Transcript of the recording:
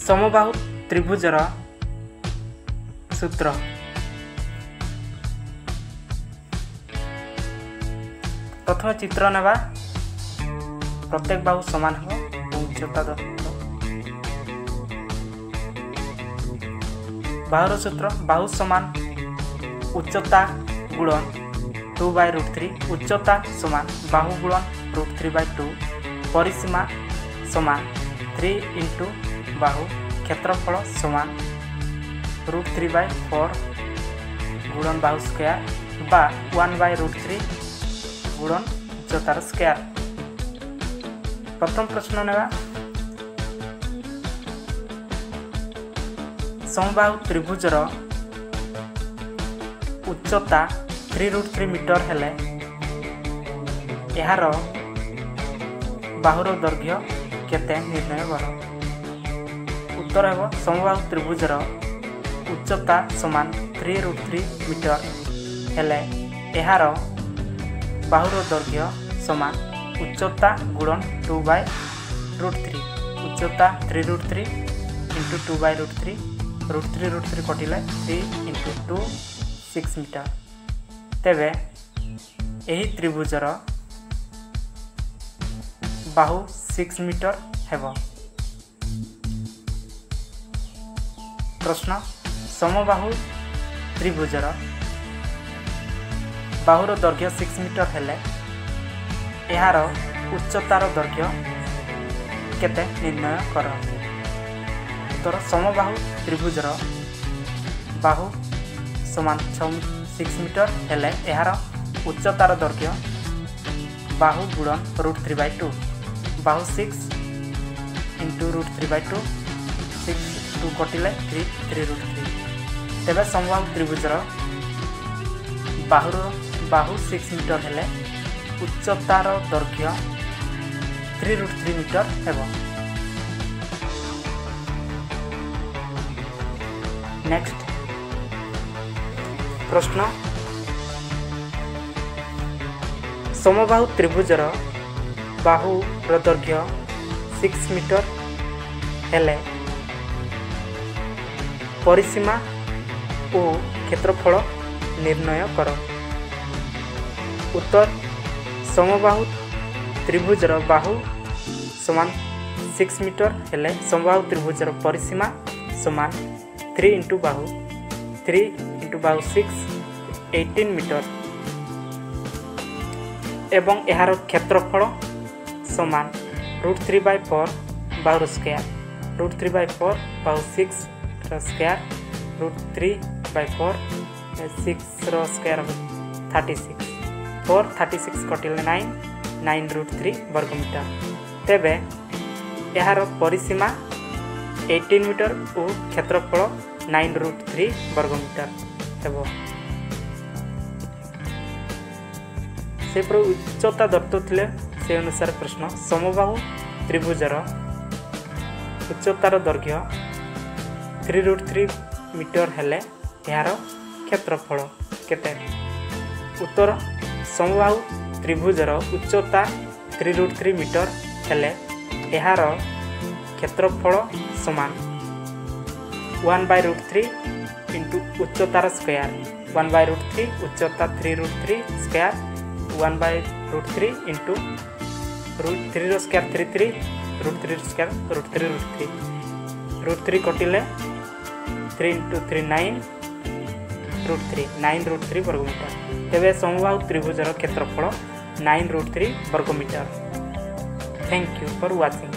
समबाहु त्रिभुजर सूत्र। प्रथम चित्र नेबा प्रत्येक बाहु समान हो उच्चता बाहुर सूत्र बाहु समान उच्चता गुणन 2/√3 उच्चता समान बाहु गुणन √3/2 परिसीमा समान 3 इंटू बाहु क्षेत्रफल समान √3/4 गुणन बाहु स्क्वायर बा 1/√3 गुणन उच्चतार स्क्वायर। प्रथम प्रश्न नेबा समबाहु त्रिभुजर उच्चता 3√3 मीटर हेले यार बाहुर दैर्घ्य केते निर्णय कर। उत्तर हेब समबाहु त्रिभुजर उच्चता समान 3√3 मीटर हेले यार बाहुर दैर्घ्य समान उच्चता गुणन 2/√3 उच्चता 3√3 इंटू 2/√3 √3 कटिले 3 इंटू 2 6 मीटर। तेबे एही त्रिभुजर बाहु 6 मीटर हेब। प्रश्न समबाहु त्रिभुजर बाहुर दैर्घ्य 6 मीटर हेले यार उच्चतार दैर्घ्य केते निर्णय कर। उत्तर समबाहु त्रिभुजर बाहु समान 6 मीटर हेले यार उच्चतार दैर्घ्य बाहु गुणन √3/2 बाहु 6 इंटू √3/2 6 2 कटिले 3 तेबे समबाहु त्रिभुजर बाहु 6 मीटर हेले उच्चतार दैर्घ्य 3√3 मीटर हेब। नेक्स्ट प्रश्न समबाहु त्रिभुजर बाहुर दैर्घ्य 6 मीटर हेले परिसीमा और क्षेत्रफल निर्णय कर। उत्तर समबाहु त्रिभुजर बाहु समान 6 मीटर हेले समबाहु त्रिभुजर परिसीमा समान 3 इंटू बाहु 6 18 मीटर एवं यार क्षेत्रफल समान √3/4 बाहुर स्क्वायर √3/4 बाहु 6 स्क्वायर √3/4 6 स्क्वायर 36 4 36 कटिले 9 √3 वर्ग मीटर। तेबे यार परिसीमा 18 मीटर और क्षेत्रफल 9√3 वर्ग मीटर हेब। से उच्चता दत्त थिले से अनुसार प्रश्न समबाहु त्रिभुजर उच्चतार दैर्घ्य 3√3 मीटर हेले यार क्षेत्रफल केते। उत्तर समबाहु त्रिभुजर उच्चता 3√3 मीटर हेले यार क्षेत्रफल समान 1/√3 इंटू उच्चतार स्क्वायर 1/√3 उच्चता 3√3 स्क्वायर 1/√3 इंटू √3 स्क्वायर 3 √3 स्क्वायर √3 कटिले 3 इंटू 3 9 वर्ग मीटर। तेबे समबाहु त्रिभुजर क्षेत्रफल 9√3 वर्ग metre. Thank you for watching.